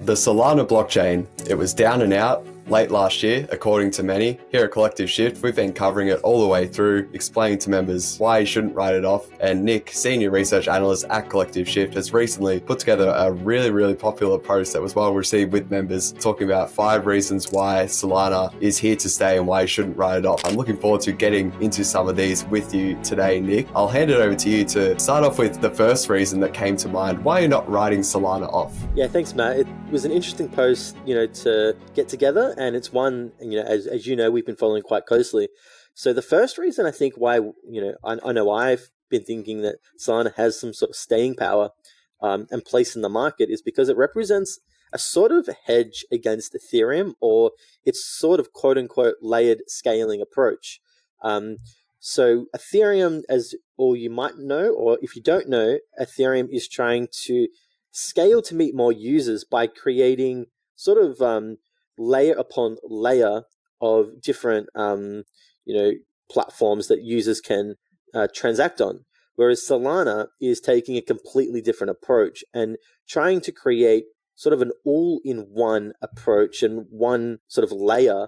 The Solana blockchain, it was down and out late last year, according to many. Here at Collective Shift, we've been covering it all the way through, explaining to members why you shouldn't write it off. And Nick, Senior Research Analyst at Collective Shift, has recently put together a really popular post that was well received with members, talking about 5 reasons why Solana is here to stay and why you shouldn't write it off. I'm looking forward to getting into some of these with you today, Nick. I'll hand it over to you to start off with the first reason that came to mind, why you're not writing Solana off. Yeah, thanks, Matt. It was an interesting post, to get together, and it's one, as you know, we've been following quite closely. So the first reason I think why, I know I've been thinking that Solana has some sort of staying power and place in the market is because it represents a sort of hedge against Ethereum, or its sort of quote unquote layered scaling approach. So Ethereum, as all you might know, or if you don't know, Ethereum is trying to scale to meet more users by creating sort of layer upon layer of different platforms that users can transact on. Whereas Solana is taking a completely different approach and trying to create sort of an all-in-one approach and one sort of layer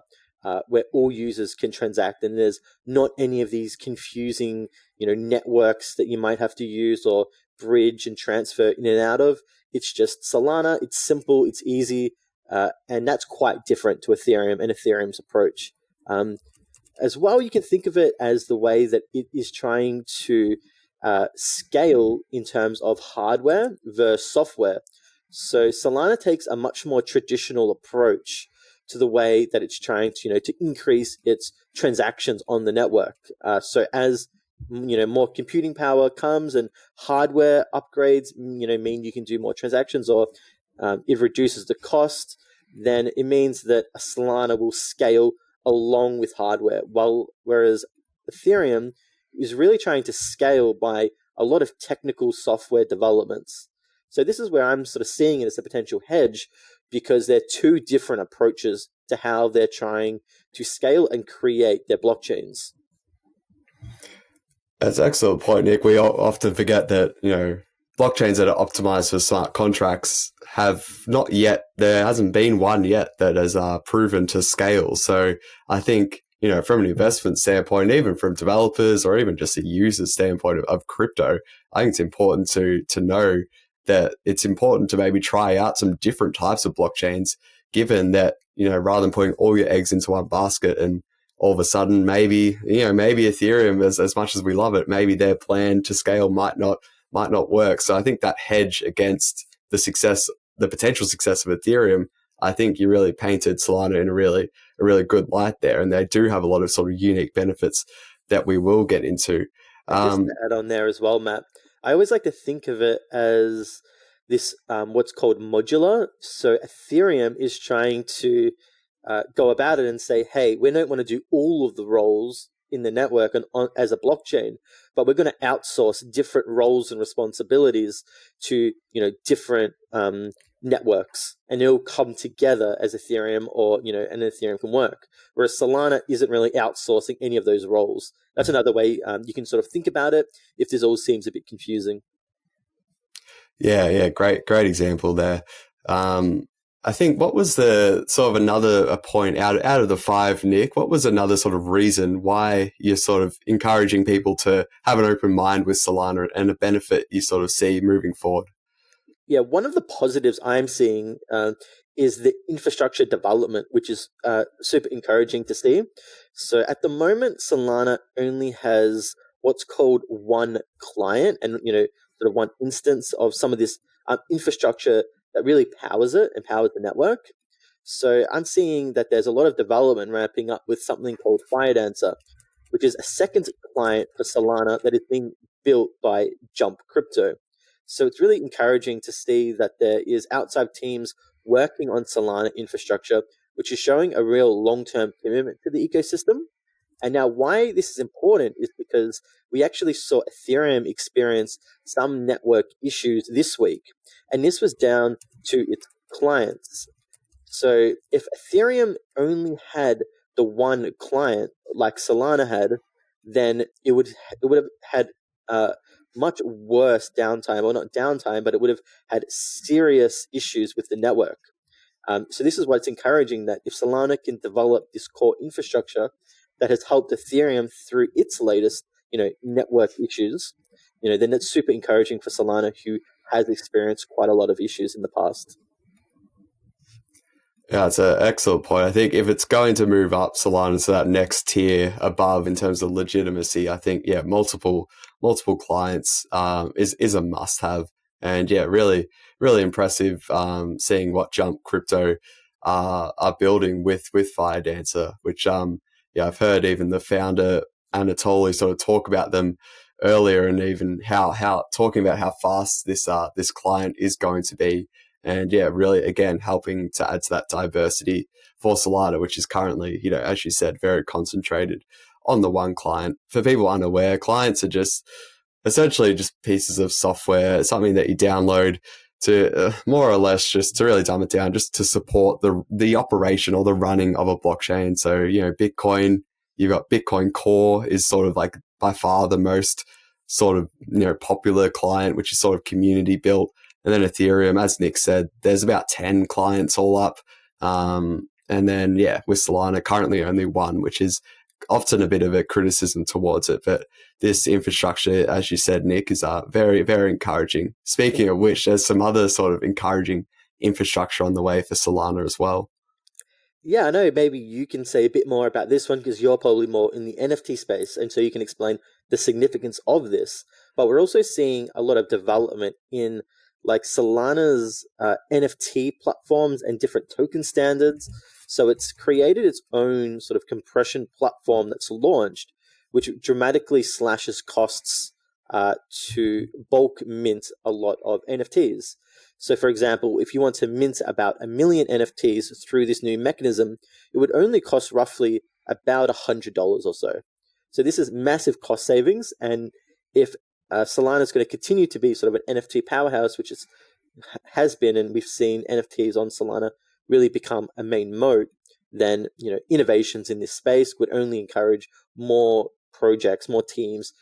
where all users can transact, and there's not any of these confusing networks that you might have to use or bridge and transfer in and out of. It's just Solana, it's simple, it's easy, and that's quite different to Ethereum and Ethereum's approach. As well, you can think of it as the way that it is trying to scale in terms of hardware versus software. So Solana takes a much more traditional approach to the way that it's trying to increase its transactions on the network. So as more computing power comes and hardware upgrades, mean you can do more transactions, or it reduces the cost, then it means that Solana will scale along with hardware. Whereas Ethereum is really trying to scale by a lot of technical software developments. So this is where I'm sort of seeing it as a potential hedge, because they're two different approaches to how they're trying to scale and create their blockchains. That's an excellent point, Nick. We often forget that, blockchains that are optimized for smart contracts there hasn't been one yet that has proven to scale. So I think, from an investment standpoint, even from developers or even just a user standpoint of crypto, I think it's important to know that it's important to maybe try out some different types of blockchains, given that, rather than putting all your eggs into one basket and all of a sudden maybe Ethereum, as much as we love it, maybe their plan to scale might not work. So I think that hedge against the potential success of Ethereum, I think you really painted Solana in a really good light there. And they do have a lot of sort of unique benefits that we will get into. Just to add on there as well, Matt, I always like to think of it as this, what's called modular. So Ethereum is trying to go about it and say, hey, we don't want to do all of the roles in the network as a blockchain, but we're going to outsource different roles and responsibilities to different networks, and it'll come together as Ethereum, or and Ethereum can work. Whereas Solana isn't really outsourcing any of those roles. That's another way you can sort of think about it if this all seems a bit confusing. Yeah, great example there. I think what was the sort of another point out of the 5, Nick, what was another sort of reason why you're sort of encouraging people to have an open mind with Solana and a benefit you sort of see moving forward? Yeah, one of the positives I'm seeing is the infrastructure development, which is super encouraging to see. So at the moment, Solana only has what's called one client and, sort of one instance of some of this infrastructure that really powers it and powers the network. So I'm seeing that there's a lot of development ramping up with something called Firedancer, which is a second client for Solana that is being built by Jump Crypto. So it's really encouraging to see that there is outside teams working on Solana infrastructure, which is showing a real long-term commitment to the ecosystem. And now why this is important is because we actually saw Ethereum experience some network issues this week, and this was down to its clients. So if Ethereum only had the one client like Solana had, then it would have had much worse downtime, or not downtime, but it would have had serious issues with the network. So this is what's encouraging, that if Solana can develop this core infrastructure that has helped Ethereum through its latest, network issues, then it's super encouraging for Solana, who has experienced quite a lot of issues in the past. Yeah, it's an excellent point. I think if it's going to move up Solana to that next tier above in terms of legitimacy, I think multiple clients is a must have. And really really impressive seeing what Jump Crypto are building with Firedancer, which I've heard even the founder Anatoly sort of talk about them earlier, and even how talking about how fast this client is going to be. And really, again, helping to add to that diversity for Solana, which is currently, as you said, very concentrated on the one client. For people unaware, clients are just essentially just pieces of software, something that you download to more or less, just to really dumb it down, just to support the operation or the running of a blockchain. So, Bitcoin, you've got Bitcoin Core is sort of like by far the most sort of, popular client, which is sort of community built. And then Ethereum, as Nick said, there's about 10 clients all up. And then, with Solana, currently only one, which is often a bit of a criticism towards it. But this infrastructure, as you said, Nick, is very, very encouraging. Speaking of which, there's some other sort of encouraging infrastructure on the way for Solana as well. Yeah, I know. Maybe you can say a bit more about this one, because you're probably more in the NFT space, and so you can explain the significance of this. But we're also seeing a lot of development in like Solana's NFT platforms and different token standards. So it's created its own sort of compression platform that's launched, which dramatically slashes costs to bulk mint a lot of NFTs. So, for example, if you want to mint about 1 million NFTs through this new mechanism, it would only cost roughly about $100 or so. So this is massive cost savings. And if Solana is going to continue to be sort of an NFT powerhouse, which has been, and we've seen NFTs on Solana really become a main mode, then innovations in this space would only encourage more projects, more teams,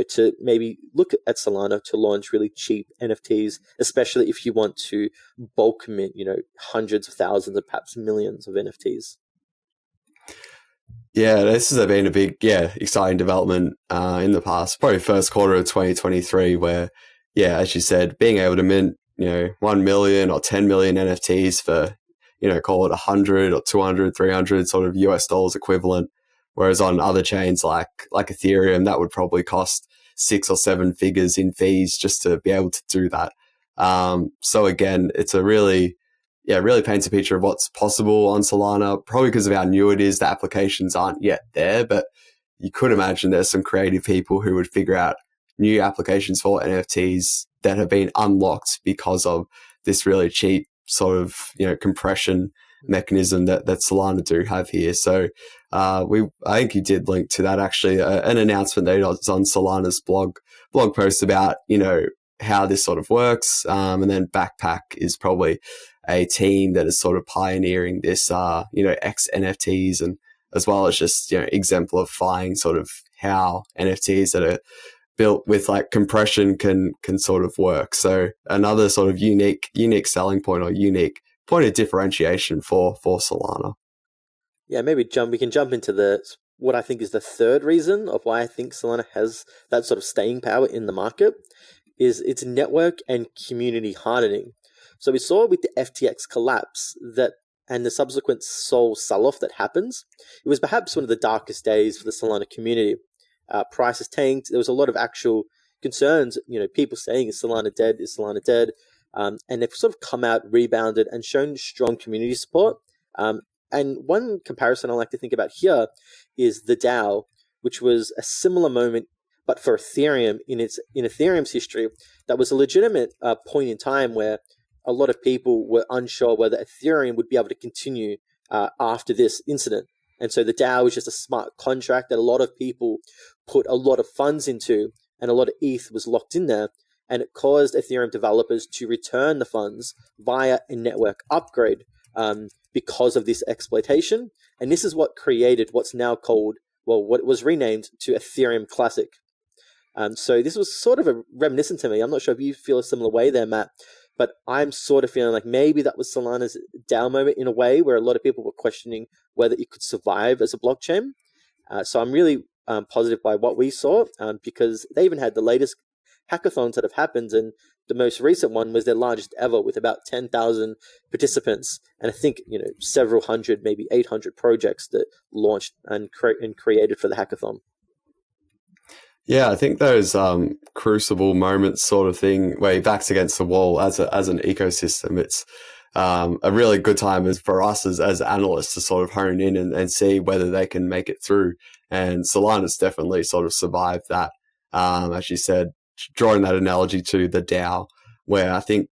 to maybe look at Solana to launch really cheap NFTs, especially if you want to bulk mint, hundreds of thousands or perhaps millions of NFTs. Yeah, this has been a big, exciting development in the past, probably first quarter of 2023, where, as you said, being able to mint, 1 million or 10 million NFTs for, call it 100 or 200, 300 sort of US dollars equivalent. Whereas on other chains like Ethereum, that would probably cost 6 or 7 figures in fees just to be able to do that. So again, it's really paints a picture of what's possible on Solana, probably because of how new it is. The applications aren't yet there, but you could imagine there's some creative people who would figure out new applications for NFTs that have been unlocked because of this really cheap sort of, compression mechanism that Solana do have here. So I think you did link to that, actually, an announcement that was on Solana's blog post about, how this sort of works. And then Backpack is probably a team that is sort of pioneering this, X NFTs, and as well as just, exemplifying sort of how NFTs that are built with like compression can sort of work. So another sort of unique selling point or unique point of differentiation for Solana. Yeah, maybe we can jump into what I think is the third reason of why I think Solana has that sort of staying power in the market, is its network and community hardening. So we saw with the FTX collapse and the subsequent Sol sell-off that happens, it was perhaps one of the darkest days for the Solana community. Prices tanked. There was a lot of actual concerns, people saying, is Solana dead? Is Solana dead? And they've sort of come out, rebounded, and shown strong community support. And one comparison I like to think about here is the DAO, which was a similar moment, but for Ethereum in Ethereum's history. That was a legitimate point in time where a lot of people were unsure whether Ethereum would be able to continue after this incident. And so the DAO was just a smart contract that a lot of people put a lot of funds into, and a lot of ETH was locked in there. And it caused Ethereum developers to return the funds via a network upgrade because of this exploitation. And this is what created what's now called, what was renamed to Ethereum Classic. So this was sort of a reminiscent to me. I'm not sure if you feel a similar way there, Matt. But I'm sort of feeling like maybe that was Solana's down moment in a way, where a lot of people were questioning whether it could survive as a blockchain. So I'm really positive by what we saw, because they even had the latest hackathons that have happened, and the most recent one was their largest ever, with about 10,000 participants, and I think several hundred, maybe 800 projects that launched and created for the hackathon. Yeah, I think those crucible moments sort of thing, where your back's against the wall as an ecosystem, it's a really good time for us as analysts to sort of hone in and see whether they can make it through. And Solana's definitely sort of survived that. As you said, drawing that analogy to the DAO, where I think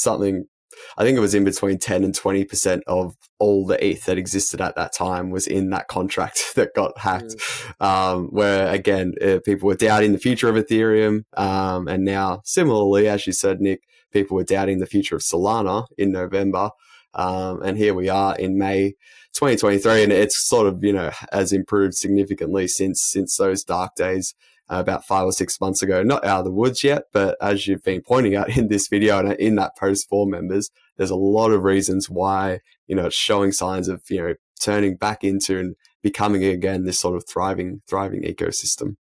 it was in between 10 and 20% of all the ETH that existed at that time was in that contract that got hacked. Where again, people were doubting the future of Ethereum. And now similarly, as you said, Nick, people were doubting the future of Solana in November. And here we are in May 2023, and it's sort of, has improved significantly since those dark days about 5 or 6 months ago. Not out of the woods yet, but as you've been pointing out in this video and in that post for members, there's a lot of reasons why, it's showing signs of, turning back into and becoming again this sort of thriving ecosystem.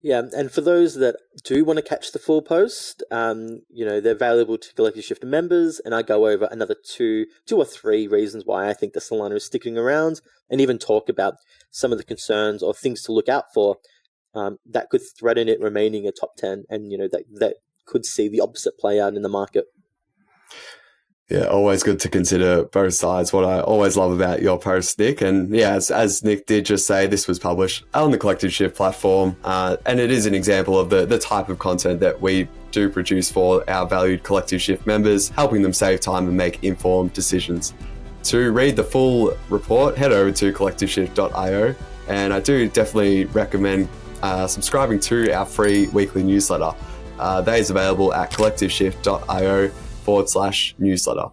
Yeah, and for those that do want to catch the full post, they're valuable to Collective Shift members, and I go over another two or three reasons why I think the Solana is sticking around, and even talk about some of the concerns or things to look out for that could threaten it remaining a top 10, and that could see the opposite play out in the market. Yeah, always good to consider both sides. What I always love about your post, Nick, and yeah, as Nick did just say, this was published on the Collective Shift platform, and it is an example of the type of content that we do produce for our valued Collective Shift members, helping them save time and make informed decisions. To read the full report, head over to collectiveshift.io, and I do definitely recommend subscribing to our free weekly newsletter. That is available at collectiveshift.io/newsletter.